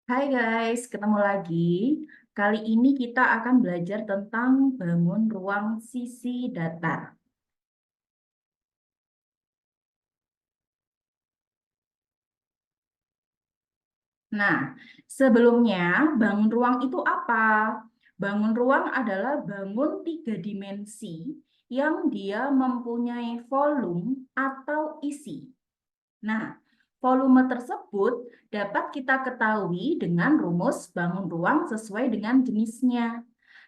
Hai guys, ketemu lagi. Kali ini kita akan belajar tentang bangun ruang sisi datar. Nah, sebelumnya bangun ruang itu apa? Bangun ruang adalah bangun tiga dimensi yang dia mempunyai volume atau isi. Nah, volume tersebut dapat kita ketahui dengan rumus bangun ruang sesuai dengan jenisnya.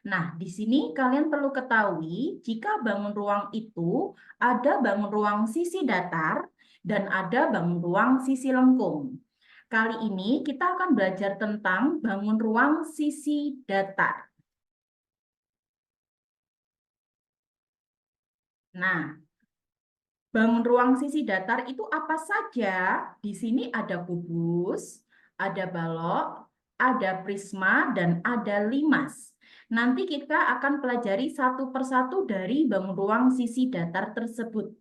Nah, di sini kalian perlu ketahui jika bangun ruang itu ada bangun ruang sisi datar dan ada bangun ruang sisi lengkung. Kali ini kita akan belajar tentang bangun ruang sisi datar. Nah, bangun ruang sisi datar itu apa saja? Di sini ada kubus, ada balok, ada prisma, dan ada limas. Nanti kita akan pelajari satu persatu dari bangun ruang sisi datar tersebut.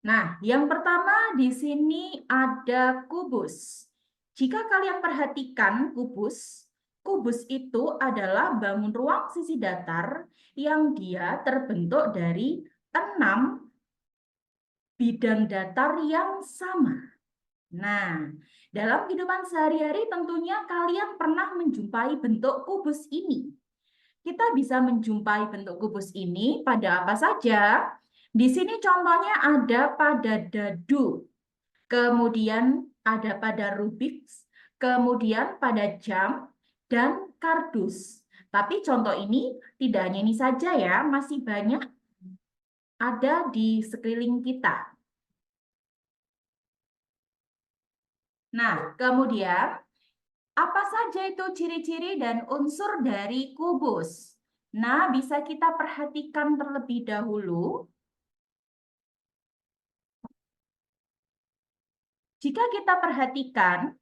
Nah, yang pertama di sini ada kubus. Jika kalian perhatikan kubus, kubus itu adalah bangun ruang sisi datar yang dia terbentuk dari 6 bidang datar yang sama. Nah, dalam kehidupan sehari-hari tentunya kalian pernah menjumpai bentuk kubus ini. Kita bisa menjumpai bentuk kubus ini pada apa saja? Di sini contohnya ada pada dadu, kemudian ada pada Rubik's, kemudian pada jam, dan kardus. Tapi contoh ini tidak hanya ini saja ya, masih banyak ada di sekeliling kita. Nah, kemudian apa saja itu ciri-ciri dan unsur dari kubus? Nah, bisa kita perhatikan terlebih dahulu. Jika kita perhatikan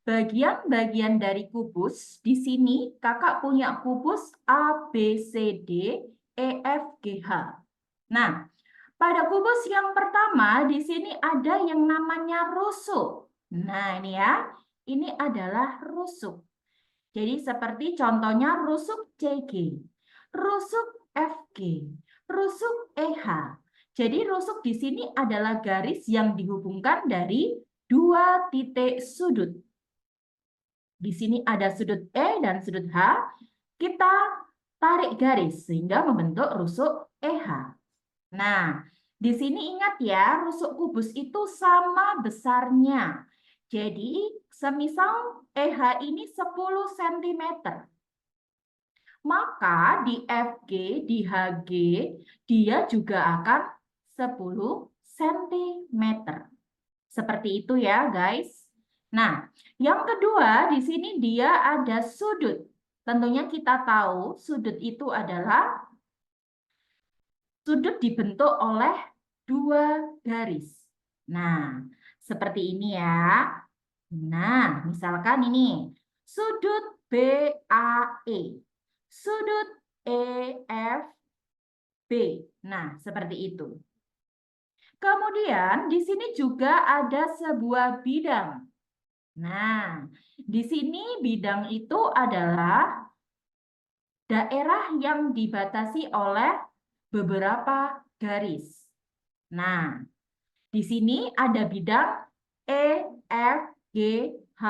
bagian-bagian dari kubus, di sini kakak punya kubus A, B, C, D, E, F, G, H. Nah, pada kubus yang pertama di sini ada yang namanya rusuk. Nah, ini ya, ini adalah rusuk. Jadi seperti contohnya rusuk CG, rusuk FG, rusuk EH. Jadi rusuk di sini adalah garis yang dihubungkan dari dua titik sudut. Di sini ada sudut E dan sudut H. Kita tarik garis sehingga membentuk rusuk EH. Nah, di sini ingat ya, rusuk kubus itu sama besarnya. Jadi, semisal EH ini 10 cm, maka di FG, di HG, dia juga akan 10 cm. Seperti itu ya, guys. Nah, yang kedua, di sini dia ada sudut. Tentunya kita tahu sudut itu adalah sudut dibentuk oleh dua garis. Nah, seperti ini ya. Nah, misalkan ini sudut BAE, sudut EFB. Nah, seperti itu. Kemudian di sini juga ada sebuah bidang. Nah, di sini bidang itu adalah daerah yang dibatasi oleh beberapa garis. Nah, di sini ada bidang E, F, G, H.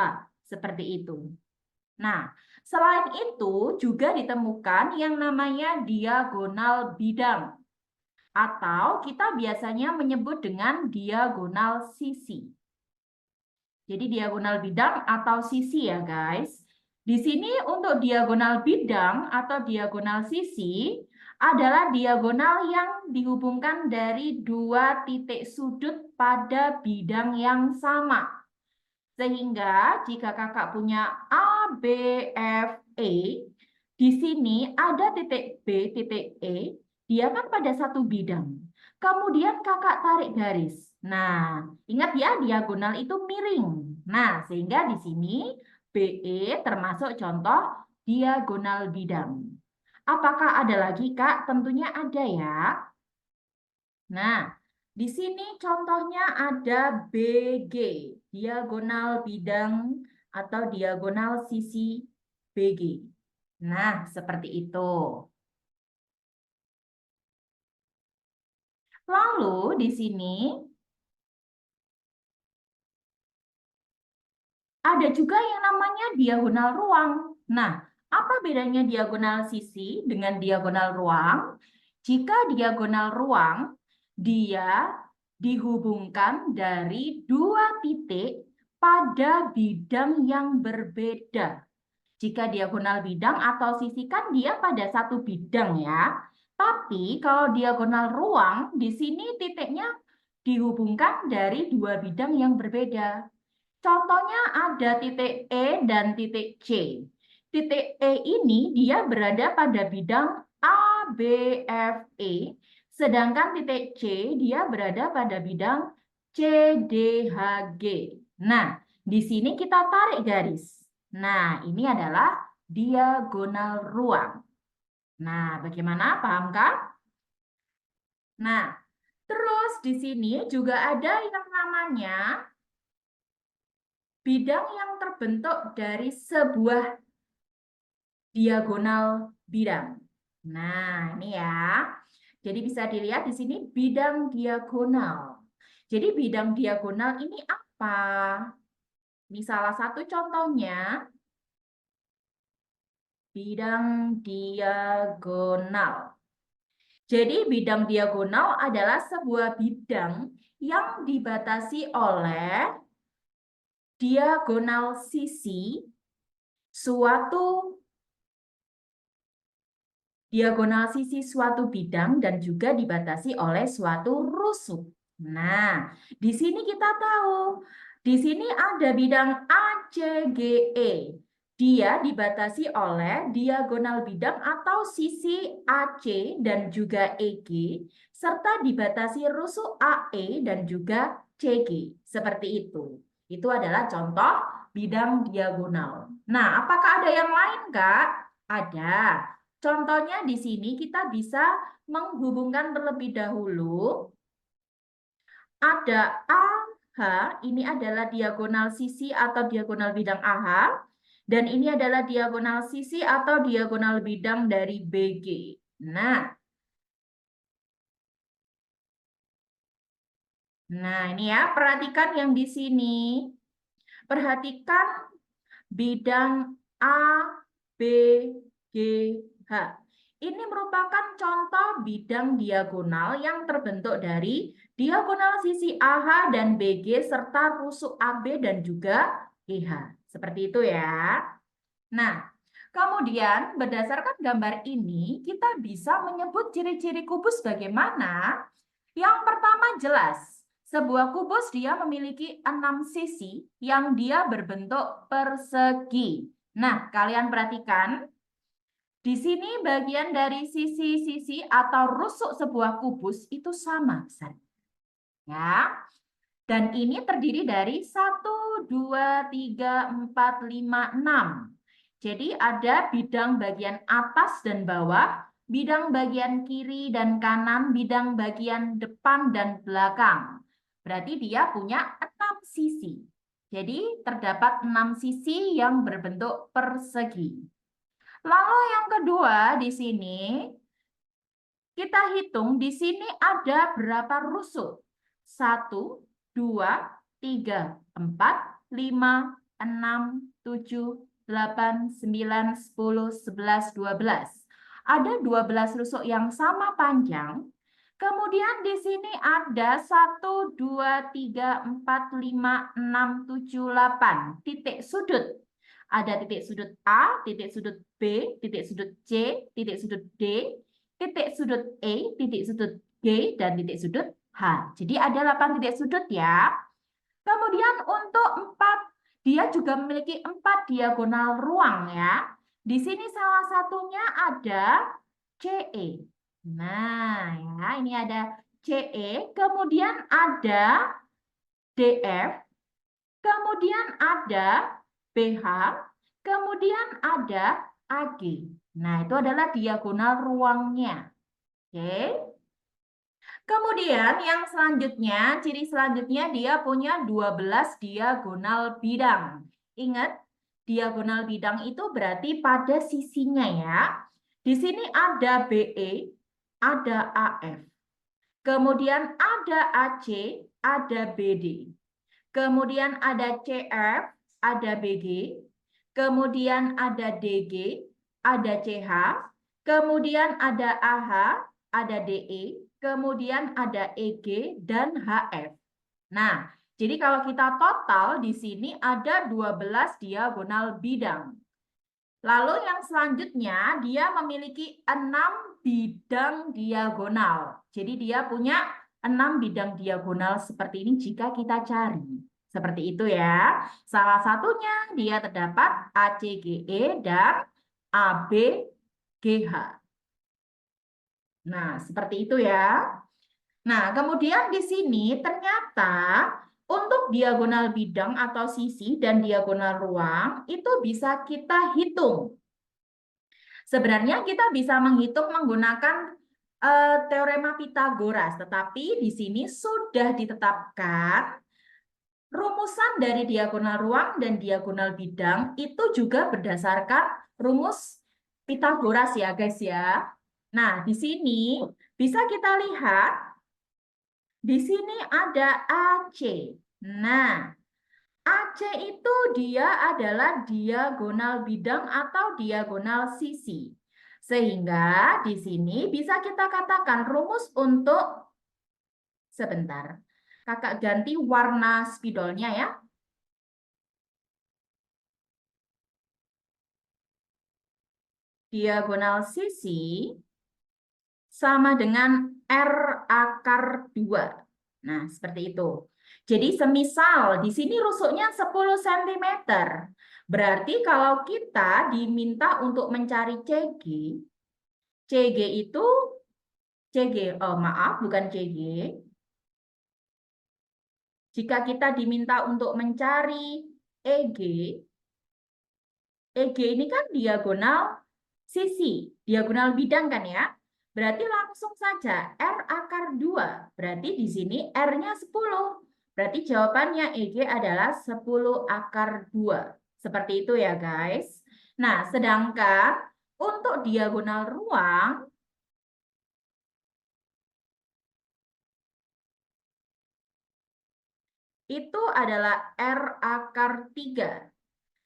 Seperti itu. Nah, selain itu juga ditemukan yang namanya diagonal bidang. Atau kita biasanya menyebut dengan diagonal sisi. Jadi diagonal bidang atau sisi ya guys. Di sini untuk diagonal bidang atau diagonal sisi adalah diagonal yang dihubungkan dari dua titik sudut pada bidang yang sama. Sehingga jika kakak punya A, B, F, E, di sini ada titik B, titik E, dia kan pada satu bidang. Kemudian kakak tarik garis. Nah, ingat ya diagonal itu miring. Nah, sehingga di sini BE termasuk contoh diagonal bidang. Apakah ada lagi, Kak? Tentunya ada ya. Nah, Di sini contohnya ada BG, diagonal bidang atau diagonal sisi BG. Nah, seperti itu. Lalu di sini ada juga yang namanya diagonal ruang. Nah, apa bedanya diagonal sisi dengan diagonal ruang? Jika diagonal ruang, dia dihubungkan dari dua titik pada bidang yang berbeda. Jika diagonal bidang atau sisi kan dia pada satu bidang ya. Tapi kalau diagonal ruang, di sini titiknya dihubungkan dari dua bidang yang berbeda. Contohnya ada titik E dan titik C. Titik E ini dia berada pada bidang A, B, F, E. Sedangkan titik C dia berada pada bidang C, D, H, G. Nah, di sini kita tarik garis. Nah, ini adalah diagonal ruang. Nah, bagaimana? Pahamkah? Nah, terus di sini juga ada yang namanya bidang yang terbentuk dari sebuah diagonal bidang. Nah, ini ya. Jadi bisa dilihat di sini bidang diagonal. Jadi bidang diagonal ini apa? Ini salah satu contohnya, bidang diagonal. Jadi bidang diagonal adalah sebuah bidang yang dibatasi oleh diagonal sisi suatu bidang dan juga dibatasi oleh suatu rusuk. Nah, di sini kita tahu, di sini ada bidang ACGE. Dia dibatasi oleh diagonal bidang atau sisi AC dan juga EG, serta dibatasi rusuk AE dan juga CG. Seperti itu. Itu adalah contoh bidang diagonal. Nah, apakah ada yang lain, Kak? Ada. Contohnya di sini kita bisa menghubungkan terlebih dahulu. Ada AH, ini adalah diagonal sisi atau diagonal bidang AH. Dan ini adalah diagonal sisi atau diagonal bidang dari BG. Nah ini ya, perhatikan yang di sini. Perhatikan bidang A, B, G, H. Ini merupakan contoh bidang diagonal yang terbentuk dari diagonal sisi AH dan BG serta rusuk AB dan juga EH. Seperti itu ya. Nah, kemudian berdasarkan gambar ini kita bisa menyebut ciri-ciri kubus bagaimana? Yang pertama jelas, sebuah kubus dia memiliki 6 sisi yang dia berbentuk persegi. Nah, kalian perhatikan, di sini bagian dari sisi-sisi atau rusuk sebuah kubus itu sama besar. Ya. Dan ini terdiri dari 1, 2, 3, 4, 5, 6. Jadi ada bidang bagian atas dan bawah, bidang bagian kiri dan kanan, bidang bagian depan dan belakang. Berarti dia punya 6 sisi. Jadi terdapat 6 sisi yang berbentuk persegi. Lalu yang kedua di sini, kita hitung di sini ada berapa rusuk? 1, 2, 3, 4, 5, 6, 7, 8, 9, 10, 11, 12. Ada 12 rusuk yang sama panjang. Kemudian di sini ada 1, 2, 3, 4, 5, 6, 7, 8 titik sudut. Ada titik sudut A, titik sudut B, titik sudut C, titik sudut D, titik sudut E, titik sudut G, dan titik sudut H. Jadi ada 8 titik sudut ya. Kemudian untuk 4, dia juga memiliki 4 diagonal ruang ya. Di sini salah satunya ada CE. Nah, ya ini ada CE, kemudian ada DF, kemudian ada BH, kemudian ada AG. Nah, itu adalah diagonal ruangnya. Oke. Kemudian yang selanjutnya, ciri selanjutnya dia punya 12 diagonal bidang. Ingat, diagonal bidang itu berarti pada sisinya ya. Di sini ada BE, ada AF. Kemudian ada AC, ada BD. Kemudian ada CF, ada BG. Kemudian ada DG, ada CH. Kemudian ada AH, ada DE. Kemudian ada EG dan HF. Nah, jadi kalau kita total di sini ada 12 diagonal bidang. Lalu yang selanjutnya dia memiliki 6 bidang diagonal. Jadi dia punya 6 bidang diagonal seperti ini jika kita cari. Seperti itu ya. Salah satunya dia terdapat ACGE dan ABGH. Nah, seperti itu ya. Nah, kemudian di sini ternyata untuk diagonal bidang atau sisi dan diagonal ruang itu bisa kita hitung. Sebenarnya kita bisa menghitung menggunakan teorema Pitagoras, tetapi di sini sudah ditetapkan rumusan dari diagonal ruang dan diagonal bidang itu juga berdasarkan rumus Pitagoras ya guys ya. Nah, di sini bisa kita lihat, di sini ada AC. Nah, AC itu dia adalah diagonal bidang atau diagonal sisi. Sehingga di sini bisa kita katakan rumus untuk, sebentar, kakak ganti warna spidolnya ya. Diagonal sisi sama dengan R akar 2. Nah, seperti itu. Jadi semisal di sini rusuknya 10 cm. Berarti kalau kita diminta untuk mencari CG, CG itu, oh maaf, bukan CG. Jika kita diminta untuk mencari EG, EG ini kan diagonal sisi, diagonal bidang kan ya? Berarti langsung saja R akar 2. Berarti di sini R-nya 10. Berarti jawabannya EG adalah 10 akar 2. Seperti itu ya guys. Nah, sedangkan untuk diagonal ruang, itu adalah R akar 3.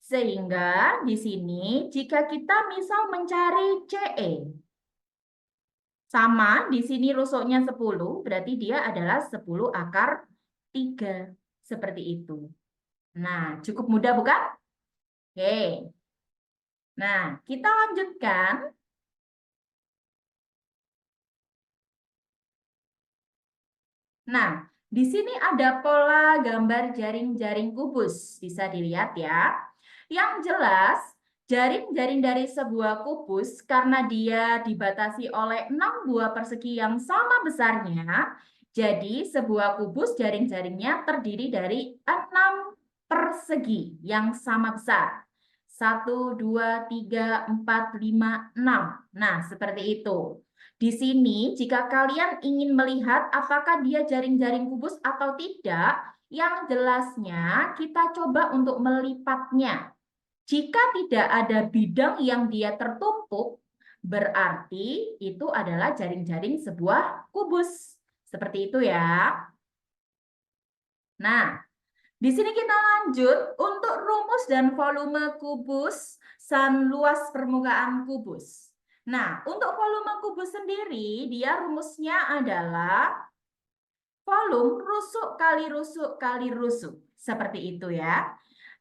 Sehingga di sini jika kita misal mencari CE, sama di sini rusuknya 10, berarti dia adalah 10 akar 3. Seperti itu. Nah, cukup mudah bukan? Oke. Nah, kita lanjutkan. Nah, di sini ada pola gambar jaring-jaring kubus. Bisa dilihat ya. Yang jelas, jaring-jaring dari sebuah kubus karena dia dibatasi oleh 6 buah persegi yang sama besarnya, jadi sebuah kubus jaring-jaringnya terdiri dari 6 persegi yang sama besar. 1, 2, 3, 4, 5, 6. Nah, seperti itu. Di sini, jika kalian ingin melihat apakah dia jaring-jaring kubus atau tidak, yang jelasnya kita coba untuk melipatnya. Jika tidak ada bidang yang dia tertumpuk, berarti itu adalah jaring-jaring sebuah kubus. Seperti itu ya. Nah, di sini kita lanjut untuk rumus dan volume kubus dan luas permukaan kubus. Nah, untuk volume kubus sendiri, dia rumusnya adalah volume rusuk kali rusuk kali rusuk. Seperti itu ya.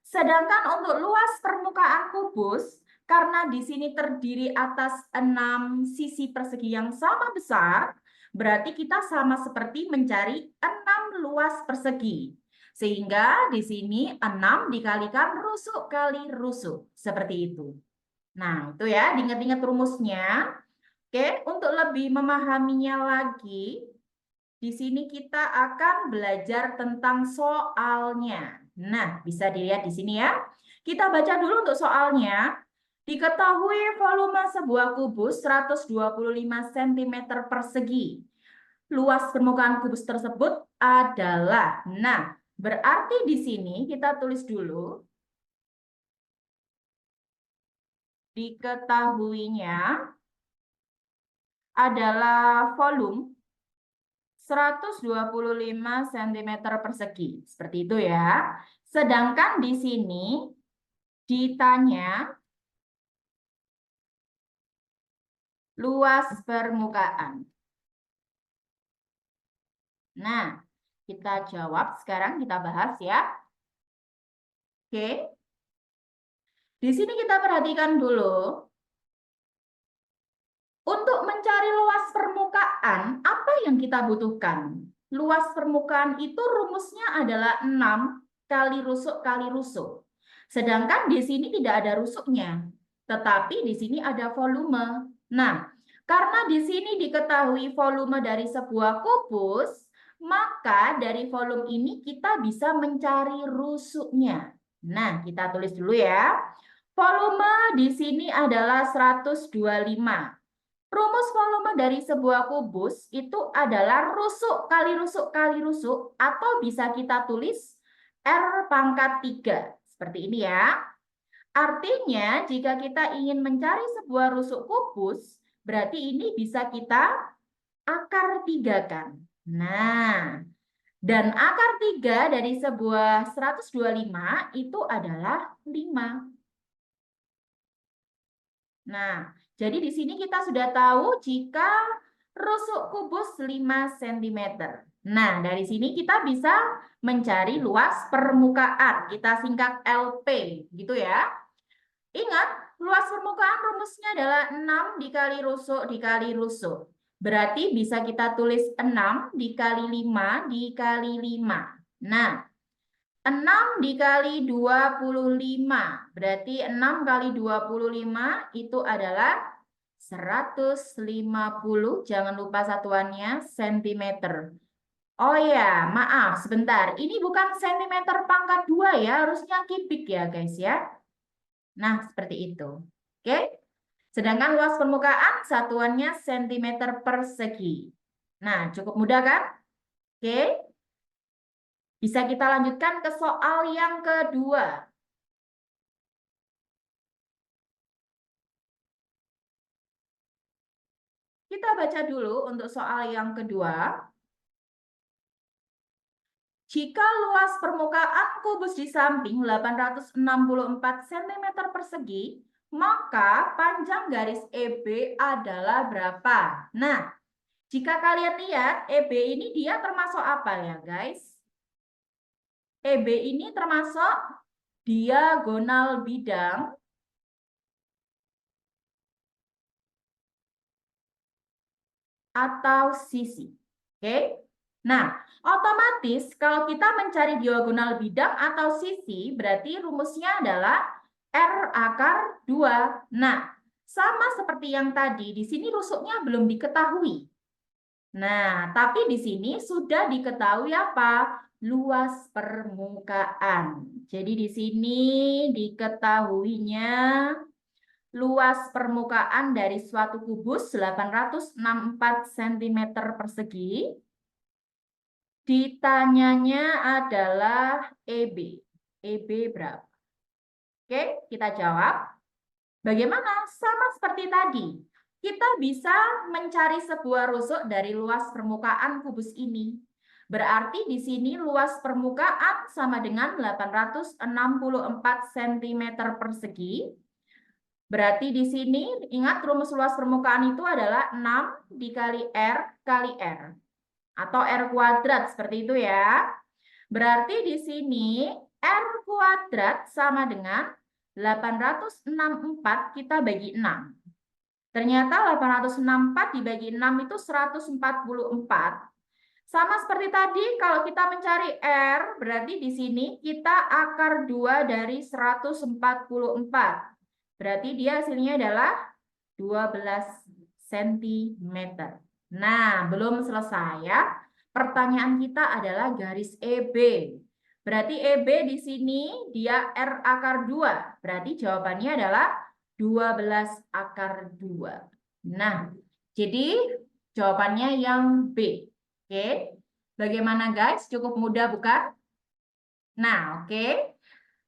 Sedangkan untuk luas permukaan kubus, karena di sini terdiri atas 6 sisi persegi yang sama besar, berarti kita sama seperti mencari 6 luas persegi. Sehingga di sini 6 dikalikan rusuk kali rusuk. Seperti itu. Nah, itu ya, diingat-ingat rumusnya. Oke, untuk lebih memahaminya lagi, di sini kita akan belajar tentang soalnya. Nah, bisa dilihat di sini ya. Kita baca dulu untuk soalnya. Diketahui volume sebuah kubus 125 cm persegi. luas permukaan kubus tersebut adalah. Nah, berarti di sini kita tulis dulu. Diketahuinya adalah volume 125 cm persegi. Seperti itu ya. Sedangkan di sini ditanya luas permukaan. Nah, kita jawab sekarang, kita bahas ya. Oke. Di sini kita perhatikan dulu. Untuk mencari luas permukaan, apa yang kita butuhkan? Luas permukaan itu rumusnya adalah 6 kali rusuk kali rusuk. Sedangkan di sini tidak ada rusuknya, tetapi di sini ada volume. Nah, karena di sini diketahui volume dari sebuah kubus, maka dari volume ini kita bisa mencari rusuknya. Nah, kita tulis dulu ya. Volume di sini adalah 125. Rumus volume dari sebuah kubus itu adalah rusuk kali rusuk kali rusuk, atau bisa kita tulis R pangkat 3. Seperti ini ya. Artinya, jika kita ingin mencari sebuah rusuk kubus, berarti ini bisa kita akar 3 kan. Nah, dan akar 3 dari sebuah 125 itu adalah 5. Nah, jadi di sini kita sudah tahu jika rusuk kubus 5 cm. Nah, dari sini kita bisa mencari luas permukaan. Kita singkat LP, gitu ya. Ingat, luas permukaan rumusnya adalah 6 dikali rusuk dikali rusuk. Berarti bisa kita tulis 6 dikali 5 dikali 5. Nah, 6 dikali 25. Berarti 6 kali 25 itu adalah 150. Jangan lupa satuannya cm. Oh ya, maaf sebentar. Ini bukan cm pangkat 2 ya, harusnya kubik ya guys ya. Nah, seperti itu. Oke. Sedangkan luas permukaan satuannya cm persegi. Nah, cukup mudah kan? Oke. Bisa kita lanjutkan ke soal yang kedua. Kita baca dulu untuk soal yang kedua. Jika luas permukaan kubus di samping 864 cm persegi, maka panjang garis EB adalah berapa? Nah, jika kalian lihat, EB ini dia termasuk apa ya guys? EB ini termasuk diagonal bidang atau sisi. Oke? Nah, otomatis kalau kita mencari diagonal bidang atau sisi, berarti rumusnya adalah R akar 2. Nah, sama seperti yang tadi, di sini rusuknya belum diketahui. Nah, tapi di sini sudah diketahui apa? Luas permukaan. Jadi di sini diketahuinya luas permukaan dari suatu kubus 864 cm persegi. Ditanyanya adalah EB. EB berapa? Oke, kita jawab. Bagaimana? Sama seperti tadi. Kita bisa mencari sebuah rusuk dari luas permukaan kubus ini. Berarti di sini luas permukaan sama dengan 864 cm persegi. Berarti di sini ingat rumus luas permukaan itu adalah 6 dikali R kali R. Atau R kuadrat seperti itu ya. Berarti di sini R kuadrat sama dengan 864 kita bagi 6. Ternyata 864 dibagi 6 itu 144. Sama seperti tadi, kalau kita mencari R, berarti di sini kita akar 2 dari 144. Berarti dia hasilnya adalah 12 cm. Nah, belum selesai ya. Pertanyaan kita adalah garis EB. Berarti EB di sini dia R akar 2. Berarti jawabannya adalah 12 akar 2. Nah, jadi jawabannya yang B. Oke, bagaimana guys? Cukup mudah bukan? Nah, oke.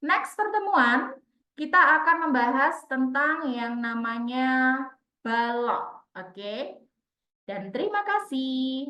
Next pertemuan, kita akan membahas tentang yang namanya balok. Oke, dan terima kasih.